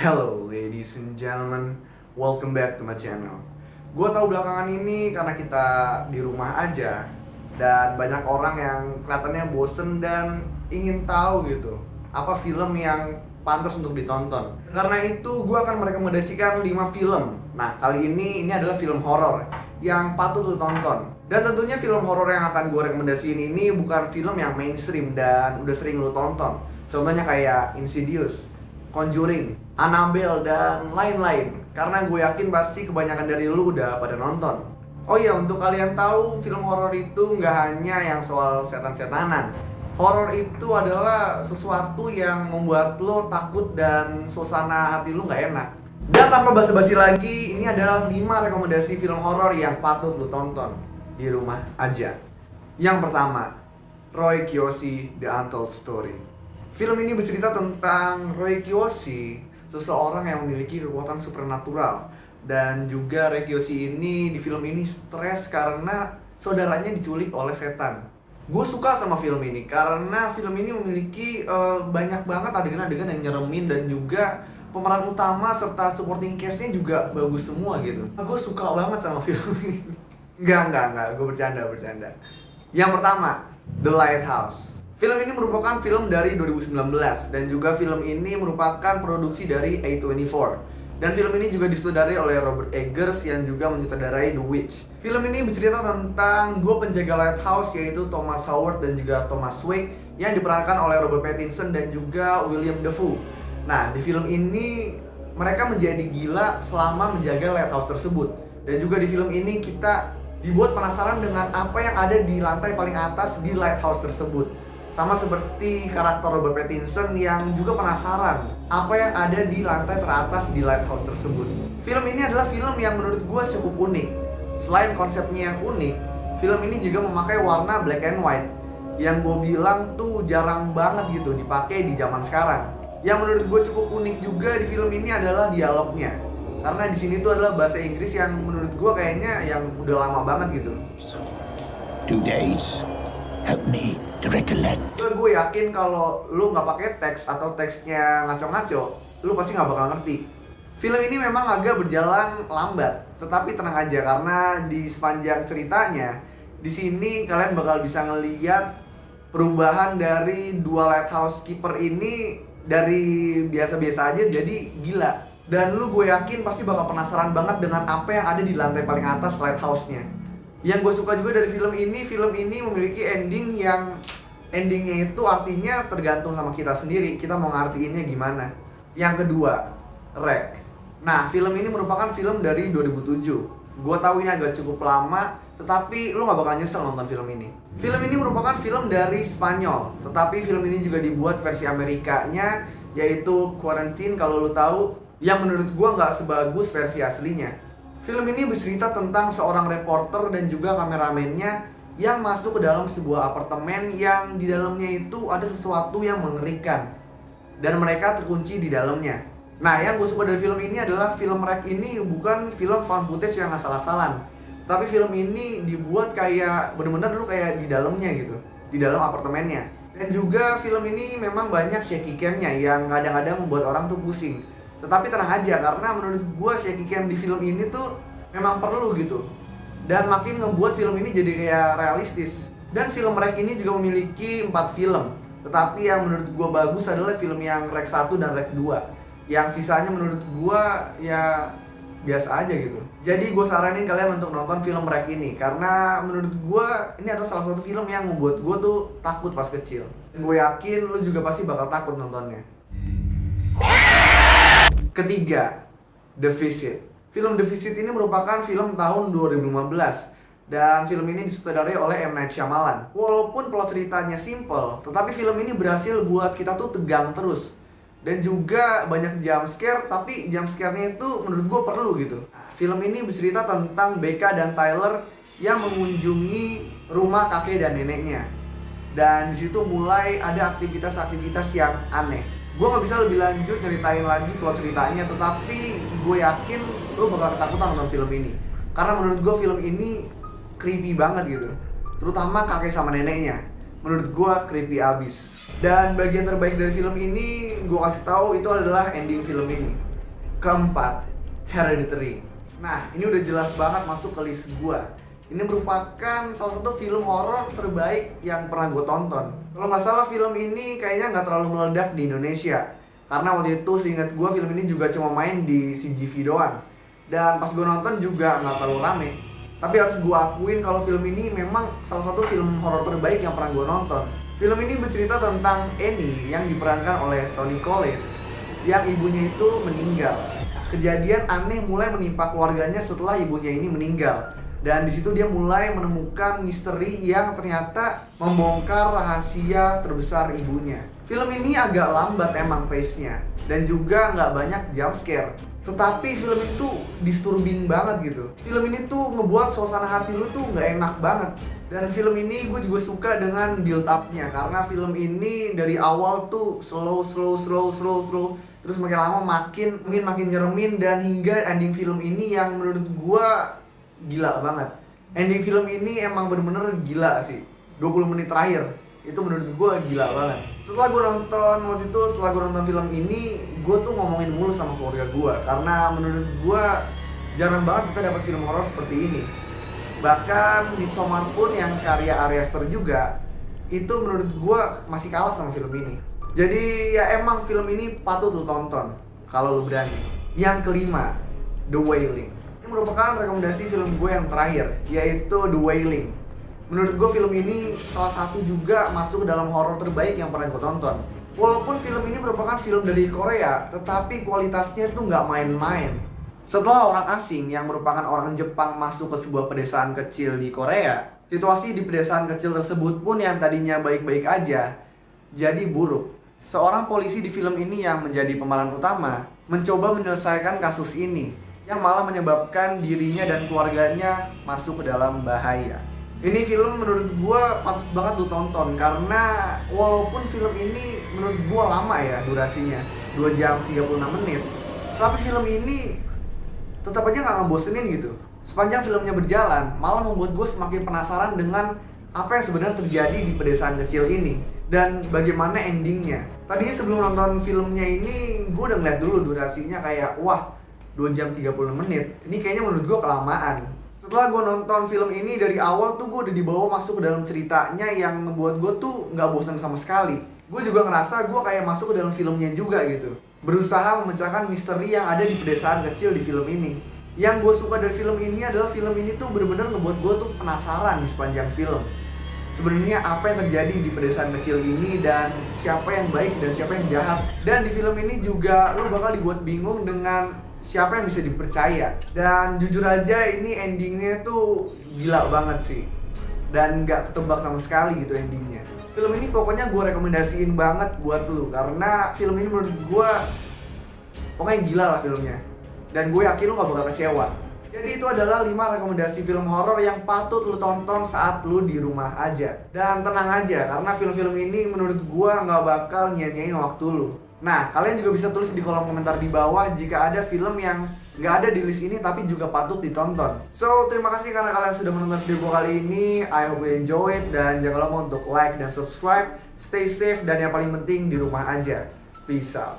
Hello ladies and gentlemen, welcome back to my channel. Gue tahu belakangan ini karena kita di rumah aja dan banyak orang yang kelihatannya bosen dan ingin tahu gitu apa film yang pantas untuk ditonton. Karena itu gue akan merekomendasikan 5 film. Nah kali ini adalah film horor yang patut lu tonton. Dan tentunya film horor yang akan gue rekomendasiin ini bukan film yang mainstream dan udah sering lu tonton. Contohnya kayak Insidious, Conjuring, Annabelle, dan lain-lain. Karena gue yakin pasti kebanyakan dari lu udah pada nonton. Oh iya, untuk kalian tahu, film horor itu nggak hanya yang soal setan-setanan. Horor itu adalah sesuatu yang membuat lo takut dan suasana hati lo nggak enak. Dan tanpa basa-basi lagi, ini adalah 5 rekomendasi film horor yang patut lo tonton di rumah aja. Yang pertama, Roy Kiyoshi, The Untold Story. Film ini bercerita tentang Roy Kiyoshi, seseorang yang memiliki kekuatan supernatural. Dan juga Roy Kiyoshi ini di film ini stres karena saudaranya diculik oleh setan. Gue suka sama film ini karena film ini memiliki banyak banget adegan-adegan yang nyeremin dan juga pemeran utama serta supporting cast-nya juga bagus semua gitu. Gue suka banget sama film ini. Enggak, gue bercanda. Yang pertama, The Lighthouse. Film ini merupakan film dari 2019 dan juga film ini merupakan produksi dari A24. Dan film ini juga disutradarai oleh Robert Eggers yang juga menyutradarai The Witch. Film ini bercerita tentang dua penjaga lighthouse yaitu Thomas Howard dan juga Thomas Wake yang diperankan oleh Robert Pattinson dan juga William Dafoe. Nah, di film ini mereka menjadi gila selama menjaga lighthouse tersebut. Dan juga di film ini kita dibuat penasaran dengan apa yang ada di lantai paling atas di lighthouse tersebut. Sama seperti karakter Robert Pattinson yang juga penasaran apa yang ada di lantai teratas di lighthouse tersebut. Film ini adalah film yang menurut gue cukup unik. Selain konsepnya yang unik, film ini juga memakai warna black and white yang gue bilang tuh jarang banget gitu dipakai di zaman sekarang. Yang menurut gue cukup unik juga di film ini adalah dialognya. Karena di sini tuh adalah bahasa Inggris yang menurut gue kayaknya yang udah lama banget gitu. 2 days. Help me to recollect. Gue yakin kalau lu nggak pakai teks atau teksnya ngaco-ngaco, lu pasti nggak bakal ngerti. Film ini memang agak berjalan lambat, tetapi tenang aja karena di sepanjang ceritanya, di sini kalian bakal bisa ngeliat perubahan dari dua lighthouse keeper ini dari biasa-biasa aja jadi gila. Dan lu gue yakin pasti bakal penasaran banget dengan apa yang ada di lantai paling atas lighthouse-nya. Yang gue suka juga dari film ini memiliki endingnya itu artinya tergantung sama kita sendiri, kita mau ngartiinnya gimana. Yang kedua, Rec. Nah, film ini merupakan film dari 2007. Gue tahu ini agak cukup lama, tetapi lu gak bakal nyesel nonton film ini. Film ini merupakan film dari Spanyol, tetapi film ini juga dibuat versi Amerikanya, yaitu Quarantine kalau lu tahu, yang menurut gue gak sebagus versi aslinya. Film ini bercerita tentang seorang reporter dan juga kameramennya yang masuk ke dalam sebuah apartemen yang di dalamnya itu ada sesuatu yang mengerikan. Dan mereka terkunci di dalamnya. Nah, yang gue suka dari film ini adalah film Rec ini bukan film found footage yang asal-asalan. Tapi film ini dibuat kayak bener-bener lu kayak di dalamnya gitu. Di dalam apartemennya. Dan juga film ini memang banyak shaky cam-nya yang kadang-kadang membuat orang tuh pusing. Tetapi tenang aja karena menurut gue shaky cam di film ini tuh memang perlu gitu. Dan makin ngebuat film ini jadi kayak realistis. Dan film Rec ini juga memiliki 4 film. Tetapi yang menurut gue bagus adalah film yang Rec 1 dan Rec 2. Yang sisanya menurut gue ya biasa aja gitu. Jadi gue saranin kalian untuk nonton film Rec ini. Karena menurut gue ini adalah salah satu film yang membuat gue tuh takut pas kecil. Dan gue yakin lu juga pasti bakal takut nontonnya. Ketiga, The Visit. Film The Visit ini merupakan film tahun 2015 dan film ini disutradarai oleh M. Night Shyamalan. Walaupun plot ceritanya simple, tetapi film ini berhasil buat kita tuh tegang terus. Dan juga banyak jump scare, tapi jump scare-nya itu menurut gue perlu gitu. Film ini bercerita tentang Becca dan Tyler yang mengunjungi rumah kakek dan neneknya. Dan disitu mulai ada aktivitas-aktivitas yang aneh. Gue gak bisa lebih lanjut ceritain lagi plot ceritanya, tetapi gue yakin lo bakal ketakutan nonton film ini. Karena menurut gue film ini creepy banget gitu. Terutama kakek sama neneknya. Menurut gue creepy abis. Dan bagian terbaik dari film ini gue kasih tahu itu adalah ending film ini. Keempat, Hereditary. Nah, ini udah jelas banget masuk ke list gua. Ini merupakan salah satu film horor terbaik yang pernah gue tonton. Kalau nggak salah film ini kayaknya nggak terlalu meledak di Indonesia. Karena waktu itu seingat gue film ini juga cuma main di CGV doang. Dan pas gue nonton juga nggak terlalu rame. Tapi harus gue akuin kalau film ini memang salah satu film horor terbaik yang pernah gue nonton. Film ini bercerita tentang Annie yang diperankan oleh Toni Collette, yang ibunya itu meninggal. Kejadian aneh mulai menimpa keluarganya setelah ibunya ini meninggal. Dan di situ dia mulai menemukan misteri yang ternyata membongkar rahasia terbesar ibunya. Film ini agak lambat emang pace-nya, dan juga nggak banyak jump scare. Tetapi film itu disturbing banget gitu. Film ini tuh ngebuat suasana hati lu tuh nggak enak banget. Dan film ini gue juga suka dengan build up-nya, karena film ini dari awal tuh slow, terus makin lama makin nyeremin, dan hingga ending film ini yang menurut gue gila banget. Ending film ini emang bener-bener gila sih. 20 menit terakhir itu menurut gue gila banget. Setelah gue nonton film ini, gue tuh ngomongin mulu sama keluarga gue, karena menurut gue jarang banget kita dapat film horor seperti ini. Bahkan Midsommar pun yang karya Ari Aster juga, itu menurut gue masih kalah sama film ini. Jadi ya emang film ini patut lo tonton kalau lo berani. Yang kelima, The Wailing. Ini merupakan rekomendasi film gue yang terakhir, yaitu The Wailing. Menurut gue film ini salah satu juga masuk dalam horor terbaik yang pernah gue tonton. Walaupun film ini merupakan film dari Korea, tetapi kualitasnya tuh nggak main-main. Setelah orang asing yang merupakan orang Jepang masuk ke sebuah pedesaan kecil di Korea, situasi di pedesaan kecil tersebut pun yang tadinya baik-baik aja, jadi buruk. Seorang polisi di film ini yang menjadi pemeran utama mencoba menyelesaikan kasus ini, yang malah menyebabkan dirinya dan keluarganya masuk ke dalam bahaya. Ini film menurut gue patut banget lu tonton, karena walaupun film ini menurut gue lama ya durasinya, 2 jam 36 menit, tapi film ini tetap aja gak ngebosenin gitu. Sepanjang filmnya berjalan, malah membuat gue semakin penasaran dengan apa yang sebenarnya terjadi di pedesaan kecil ini, dan bagaimana endingnya. Tadinya sebelum nonton filmnya ini, gue udah ngeliat dulu durasinya kayak, wah 2 jam 30 menit, ini kayaknya menurut gue kelamaan. Setelah gue nonton film ini dari awal tuh gue udah dibawa masuk ke dalam ceritanya yang ngebuat gue tuh gak bosan sama sekali. Gue juga ngerasa gue kayak masuk ke dalam filmnya juga gitu, berusaha memecahkan misteri yang ada di pedesaan kecil di film ini. Yang gue suka dari film ini adalah film ini tuh bener-bener ngebuat gue tuh penasaran di sepanjang film. Sebenarnya apa yang terjadi di pedesaan kecil ini, dan siapa yang baik dan siapa yang jahat. Dan di film ini juga lo bakal dibuat bingung dengan siapa yang bisa dipercaya. Dan jujur aja ini endingnya tuh gila banget sih, dan gak ketebak sama sekali gitu endingnya. Film ini pokoknya gue rekomendasiin banget buat lu, karena film ini menurut gue pokoknya gila lah filmnya, dan gue yakin lu gak bakal kecewa. Jadi itu adalah 5 rekomendasi film horor yang patut lu tonton saat lu di rumah aja. Dan tenang aja, karena film-film ini menurut gue gak bakal nyanyain waktu lu. Nah, kalian juga bisa tulis di kolom komentar di bawah jika ada film yang nggak ada di list ini tapi juga patut ditonton. So, terima kasih karena kalian sudah menonton video gue kali ini. I hope you enjoy it, dan jangan lupa untuk like dan subscribe. Stay safe, dan yang paling penting di rumah aja. Peace out.